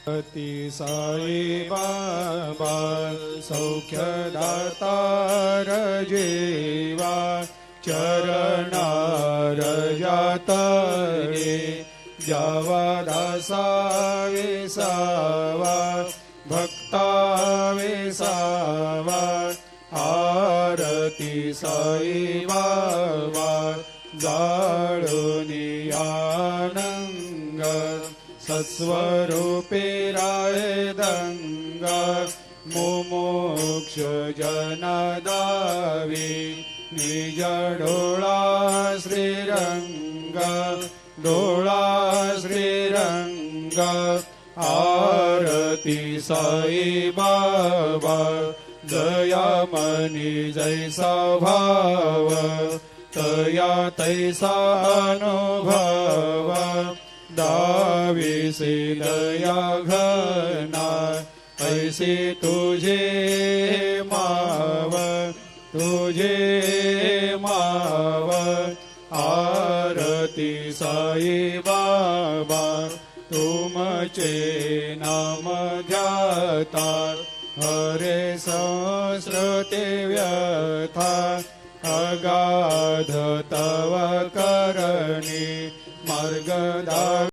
अति साई बाबा सौख्यदातार जेवा चरणार जातरे जावा दासा विसावा भक्ता विसावा आरती साई बाबा जाळुनी आनंग सत्स्वरूपे राय दंग मुमुक्ष जनदावी निज डोळा श्रीरंग डोळा श्रीरंग आरती साई बाबा दयामनी जैसा भाव तया तैसा अनुभव दाविसे दया घना ऐसे तुझे माव आरती साई बाबा तुमचे नाम ध्याता हरे संस्कृते व्यथा अगाध तव करणी मार्गदा